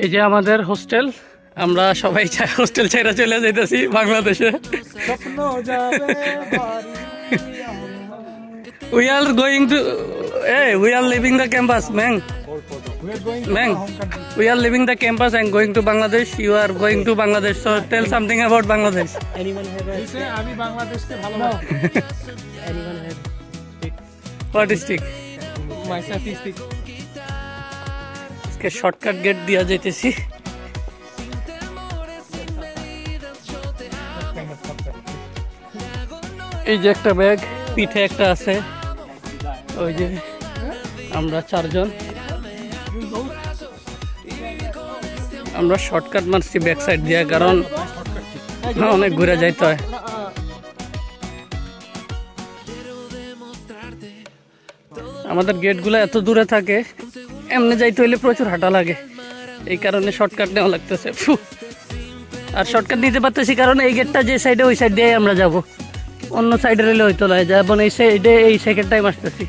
এই যে আমাদের হোস্টেল, আমরা সবাই হোস্টেল ছেড়ে চলে যাইতেছি বাংলাদেশে। We are going to, hey, we are leaving the campus, man. Man, we are leaving the campus and going to Bangladesh. You are going to Bangladesh, so tell something about Bangladesh. Anyone have a stick? আমি বাংলাদেশকে No. ভালোবাসি। Anyone have stick? What is stick? My selfie stick. इसके shortcut gate दिया যাইতেছি। এই যে একটা bag, পিঠে একটা আছে, ওই যে আমরা চারজন, আমরা শর্টকাট মারছি ব্যাক সাইড দিয়ে, কারণ অনেক ঘুরে যাইতে হয়। আমাদের গেটগুলো এত দূরে থাকে, এমনি যাইতে হইলে প্রচুর হাঁটা লাগে, এই কারণে শর্টকাট নেওয়া লাগতেছে। আর শর্টকাট নিতে পারতেছি কারণ এই গেটটা যে সাইডে ওই সাইড দিয়ে আমরা যাব, অন্য সাইডে রেলে হইতো না, যেমন এই সাইডে এই সেকেন্ড টাইম আসতেছি।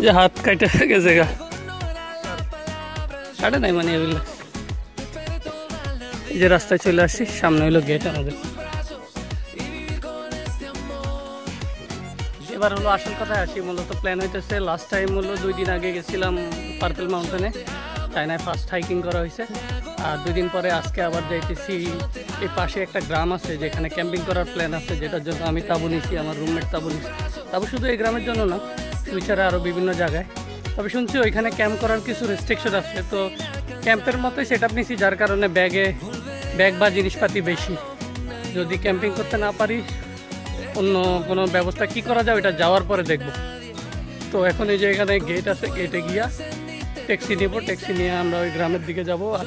যে হাত কাটে গেছে গা, কাটে নাই মানে এগুলো। এই যে রাস্তায় চলে আসছি, সামনে হইলো গেট আমাদের। এবার হলো আসল কথায় আসি, মূলত প্ল্যান হইতেছে, লাস্ট টাইম হলো 2 দিন আগে গেছিলাম পার্পল মাউন্টেনে, চায়নায় ফার্স্ট হাইকিং করা হয়েছে। আর 2 দিন পরে আজকে আবার যাইতেছি, এই পাশে একটা গ্রাম আছে যেখানে ক্যাম্পিং করার প্ল্যান আছে, যেটার জন্য আমি তাবু নিছি, আমার রুমমেট তাবু নিছি। তাবু শুধু এই গ্রামের জন্য না, ফিউচারে আরও বিভিন্ন জায়গায়। তবে শুনছি ওইখানে ক্যাম্প করার কিছু রেস্ট্রিকশন আছে, তো ক্যাম্পের মতোই সেট আপ নিছি, যার কারণে ব্যাগ বা জিনিসপাতি বেশি। যদি ক্যাম্পিং করতে না পারি, অন্য কোনো ব্যবস্থা কি করা যায় ওইটা যাওয়ার পরে দেখব। তো এখন এই যে এখানে গেট আছে, গেটে গিয়া ট্যাক্সি নেব, ট্যাক্সি নিয়ে আমরা ওই গ্রামের দিকে যাব। আর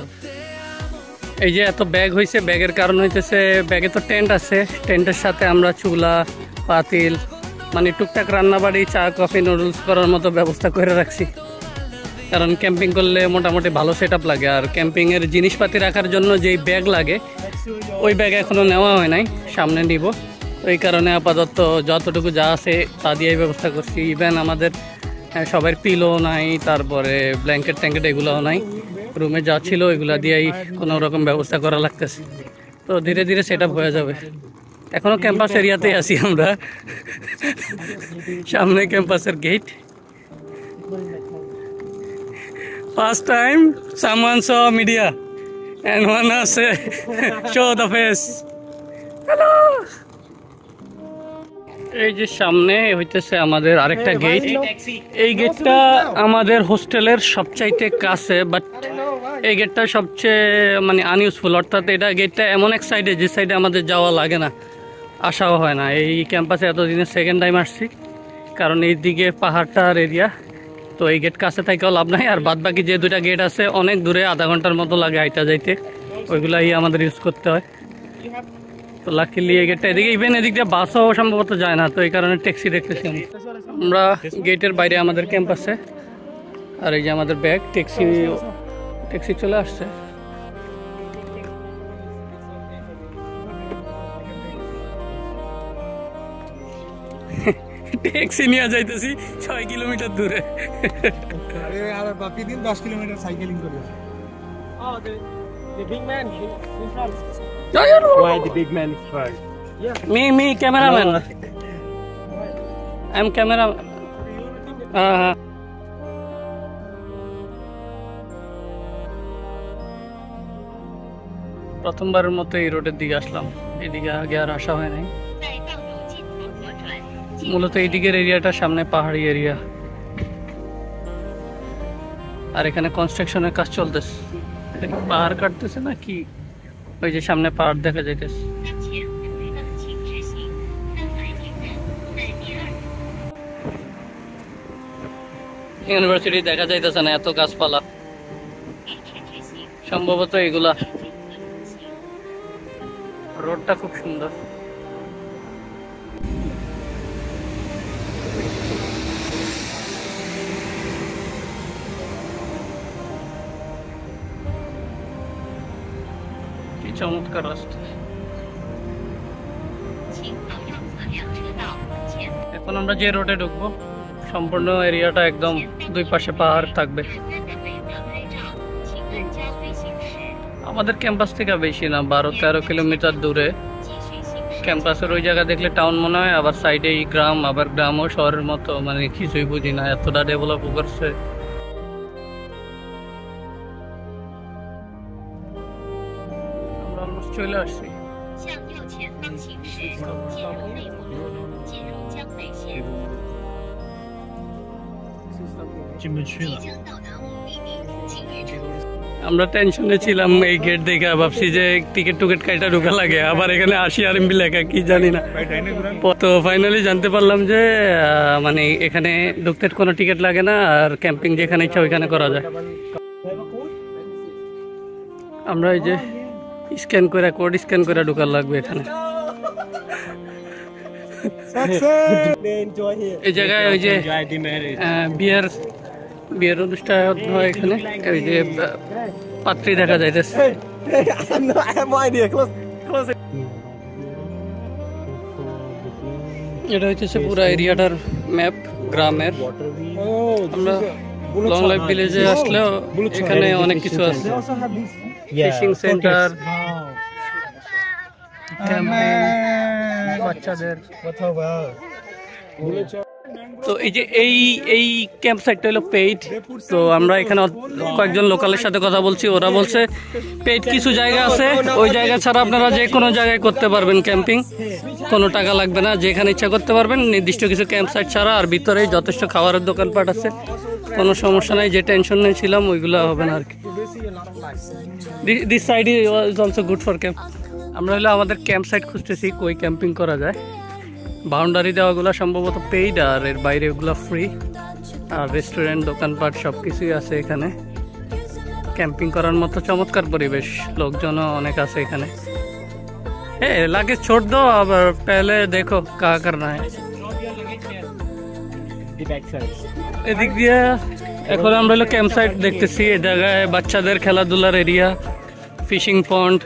এই যে এত ব্যাগ হয়েছে, ব্যাগের কারণ হইতেছে ব্যাগে তো টেন্ট আছে, টেন্টের সাথে আমরা চুলা, পাতিল, মানে টুকটাক রান্নাবাড়ি, চা কফি নুডলস করার মতো ব্যবস্থা করে রাখছি। কারণ ক্যাম্পিং করলে মোটামুটি ভালো সেট আপ লাগে। আর ক্যাম্পিংয়ের জিনিসপাতি রাখার জন্য যেই ব্যাগ লাগে, ওই ব্যাগ এখনও নেওয়া হয় নাই, সামনে নিব। ওই কারণে আপাতত যতটুকু যা আছে তা দিয়েই ব্যবস্থা করছি। ইভেন আমাদের সবার পিলো নাই, তারপরে ব্ল্যাঙ্কেট ট্যাঙ্কেট এগুলোও নাই, রুমে যা ছিল ওইগুলা দিয়েই কোনো রকম ব্যবস্থা করা লাগতেছে। তো ধীরে ধীরে সেট আপ হয়ে যাবে। এখনও ক্যাম্পাস এরিয়াতেই আছি আমরা, সামনে ক্যাম্পাসের gate. First time someone saw media and one was show the face. Hello. এই যে সামনে হইতেছে আমাদের আরেকটা গেট। এই গেটটা আমাদের হোস্টেলের সবচাইতে কাছে, বাট এই গেটটা সবচেয়ে মানে আনইউজফুল। অর্থাৎ এটা গেটটা এমন এক সাইডে যে সাইডে আমাদের যাওয়া লাগে না, আসাও হয় না। এই ক্যাম্পাসে এতদিনে সেকেন্ড টাইম আসছি, কারণ এই দিকে পাহাড়টার এরিয়া, তো এই গেট কাছে থেকেও লাভ নাই। আর বাদ বাকি যে 2টা গেট আছে অনেক দূরে, আধা ঘন্টার মতো লাগে হাইটা যাইতে, ওইগুলাই আমাদের ইউজ করতে হয়। তো লাকিলি এই গেটটা এদিকে, ইভেন এদিক দিয়ে বাসও সম্ভবত যায় না, তো এই কারণে ট্যাক্সি দেখতেছি আমরা গেটের বাইরে আমাদের ক্যাম্পাসে। আর এই যে আমাদের ব্যাগ, ট্যাক্সি চলে আসছে। ট্যাক্সি নিয়ে যাইতেছি 6 কিলোমিটার দূরে। আর বাকি দিন 10 কিলোমিটার সাইকেলিং করি। Oh, the big man in front. Why the big man is front? Yeah. Me, cameraman. I'm camera. প্রথমবারের মতো এই রোডের দিকে আসলাম, এদিকে আগে আর আসা হয় নাই। মূলত এই দিকের এরিয়াটা সামনে পাহাড়ি এরিয়া, আর এখানে কনস্ট্রাকশনের কাজ চলতেছে। পাহাড় কাটতেছে না কি, ওই যে সামনে পাহাড় দেখা যাইতেছে। ইউনিভার্সিটি দেখা যাইতেছে না, এত গাছপালা, সম্ভবত এগুলা। রোডটা খুব সুন্দর। চমৎকার রাস্তা। এখন আমরা যে রোডে ঢুকবো সম্পূর্ণ এরিয়াটা একদম দুই পাশে পাহাড় থাকবে। আমাদের ক্যাম্পাস থেকে বেশি না, 12-13 কিলোমিটার দূরে ক্যাম্পাসের ওই জায়গা দেখলে টাউন মনে হয়, আবার সাইডে গ্রাম, আবার গ্রামও শহরের মতো, মানে কিছুই বুঝি না, এতটা ডেভেলপ করছে। আমরা অলমোস্ট চলে আসছি। আমরা টেনশনে ছিলাম এই গেট দেখে, ভাবছি যে টিকিট টুকেট কাইটা ঢোকা লাগে, আবার এখানে 80 RMB লেখা, কি জানি না। তো ফাইনালি জানতে পারলাম যে মানে এখানে ঢুকতে কোনো টিকিট লাগে না, আর ক্যাম্পিং যেখানে ইচ্ছা ওইখানে করা যায়। আমরা এই যে স্ক্যান করে, কোড স্ক্যান করে ঢোকার লাগবে এখানে। এই জায়গায় ওই যে বিয়ের অনুষ্ঠান হয় এখানে, ওই যে পাত্রী দেখা যাইতেছে। এটা হচ্ছে পুরো এরিয়াটার ম্যাপ গ্রামের। আমরা লং লাইফ ভিলেজে আসলেও এখানে অনেক কিছু আছে, ফিশিং সেন্টার, বাচ্চাদের। তো এই যে এই ক্যাম্প সাইটটা হলো পেইড। তো আমরা এখানে কয়েকজন লোকালের সাথে কথা বলছি, ওরা বলছে পেইড কিছু জায়গা আছে, ওই জায়গা ছাড়া আপনারা যে কোনো জায়গায় করতে পারবেন ক্যাম্পিং, কোনো টাকা লাগবে না, যেখানে ইচ্ছা করতে পারবেন, নির্দিষ্ট কিছু ক্যাম্প সাইট ছাড়া। আর ভিতরেই যথেষ্ট খাবারের দোকানপাট আছে, কোনো সমস্যা নাই, যে টেনশন নিয়েছিলাম ওইগুলো হবে না আর কি। This side is also good for camp. আমরা হলো আমাদের ক্যাম্প সাইট খুঁজতেছি, কই ক্যাম্পিং করা যায়। বাউন্ডারি দেওয়াগুলো সম্ভবত পেইড, আর এর বাইরে ওগুলো ফ্রি। আর রেস্টুরেন্ট, দোকানপাট সব কিছুই আছে এখানে। ক্যাম্পিং করার মতো চমৎকার পরিবেশ, লোকজনও অনেক আছে এখানে। লাগেজ ছোট দো, আবার পেলে দেখো কা করনা है। এদিক দিয়ে এখন আমরা হলো ক্যাম্প সাইট দেখতেছি। এই জায়গায় বাচ্চাদের খেলাধুলার এরিয়া, ফিশিং পন্ড,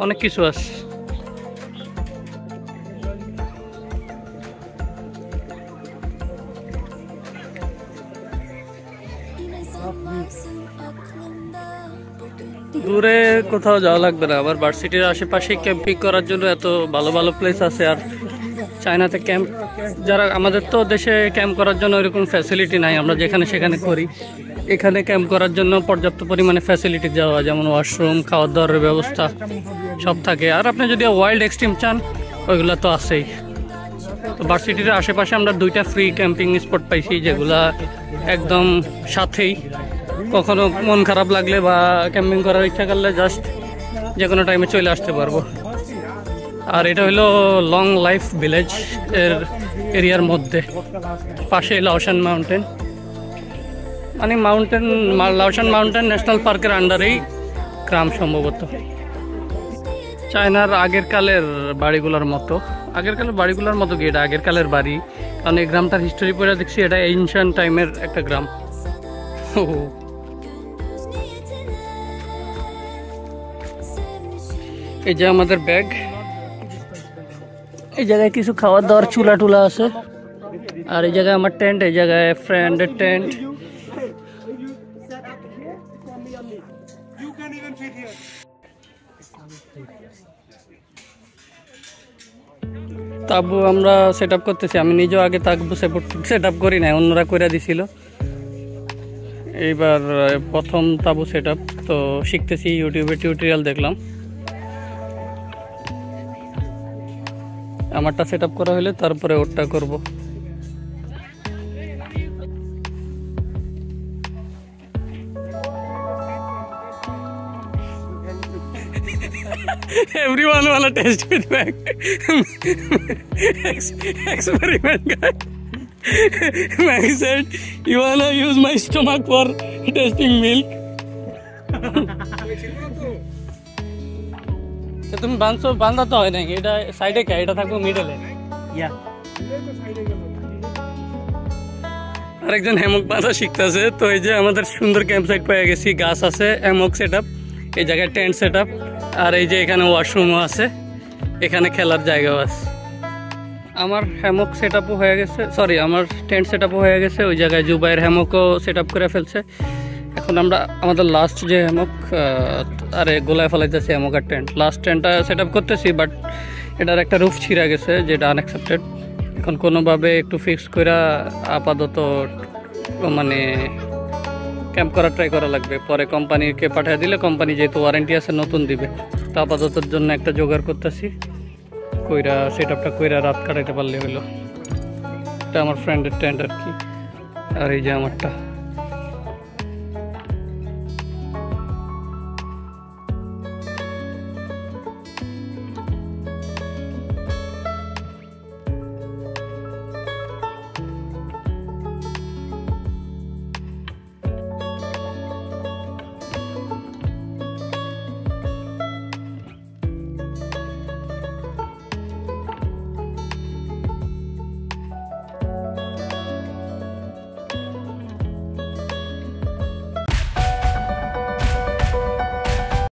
অনেক কিছু আছে। দূরে কোথাও যাওয়া লাগবে না, আবার ভার্সিটির আশেপাশে ক্যাম্পিং করার জন্য এত ভালো ভালো প্লেস আছে। আর চায়নাতে ক্যাম্প, যারা আমাদের তো দেশে ক্যাম্প করার জন্য ওইরকম ফ্যাসিলিটি নাই, আমরা যেখানে সেখানে করি। এখানে ক্যাম্প করার জন্য পর্যাপ্ত পরিমাণে ফ্যাসিলিটি দেওয়া, যেমন ওয়াশরুম, খাওয়ার দাওয়ার ব্যবস্থা সব থাকে। আর আপনি যদি ওয়াইল্ড এক্সট্রিম চান ওইগুলো তো আছেই। তো ভার্সিটির আশেপাশে আমরা 2টা ফ্রি ক্যাম্পিং স্পট পাইছি, যেগুলা একদম সাথেই। কখনো মন খারাপ লাগলে বা ক্যাম্পিং করার ইচ্ছা করলে জাস্ট যে কোনো টাইমে চলে আসতে পারবো। আর এটা হলো লং লাইফ ভিলেজ এর এরিয়ার মধ্যে, পাশে লাওশান মাউন্টেন, মানে লাওশান মাউন্টেন ন্যাশনাল পার্কের আন্ডারেই গ্রাম সম্ভবত। চায়নার আগের কালের বাড়িগুলোর মতো কি, এটা আগের কালের বাড়ি, কারণ এই গ্রামটার হিস্টোরি পড়ে দেখছি এটা এনশিয়েন্ট টাইমের একটা গ্রাম। এই যে আমাদের ব্যাগ, এই জায়গায় কিছু খাওয়ার দাওয়ার চুলা টুলা আছে। আর এই জায়গায় আমার টেন্ট, এই জায়গায় ফ্রেন্ডের টেন্ট। তাবু আমরা সেট আপ করতেছি, আমি নিজেও আগে তাবু সেট আপ করি না, অন্যরা করে দিছিল। এইবার প্রথম তাবু সেট আপ, তো শিখতেছি, ইউটিউবে টিউটোরিয়াল দেখলাম। আমারটা সেট আপ করা হলে তারপরে ওরটা করব। Everyone wanna test with Mac. Experiment guy. Mac said, "You wanna use my stomach for testing milk?" তুমি বান্ধা তো হয় না, এটা সাইডে কে, এটা থাকবো মিডলে। আরেকজন হ্যামক বাঁধা শিখতেছে। তো এই যে আমাদের সুন্দর ক্যাম্প সাইট পেয়ে গেছি, গাছ আছে, হ্যামক সেট আপ, এই জায়গায় টেন্ট সেট আপ। আর এই যে এখানে ওয়াশরুমও আছে, এখানে খেলার জায়গাও আছে। আমার হ্যামক সেট আপও হয়ে গেছে, সরি আমার টেন্ট সেট আপও হয়ে গেছে। ওই জায়গায় জুবাইয়ের হ্যামকও সেট আপ করে ফেলছে। এখন আমরা আমাদের লাস্ট যে হ্যামক আরে গোলায় ফেলাইতেছি হ্যামক আর টেন্ট, লাস্ট টেন্টটা সেট আপ করতেছি, বাট এটার একটা রুফ ছিঁড়ে গেছে যেটা আনএক্সেপ্টেড। এখন কোনোভাবে একটু ফিক্স করে আপাতত মানে ক্যাম্প করার ট্রাই করা লাগবে। পরে কোম্পানিকে পাঠিয়ে দিলে কোম্পানি যেহেতু ওয়ারেন্টি আছে নতুন দিবে। তো আপাততর জন্য একটা জোগাড় করতেছি, কইরা সেট আপটা কইরা রাত কাটাইতে পারলে হলো। এটা আমার ফ্রেন্ডের টেন্ট আর কি, আর এই যে আমারটা।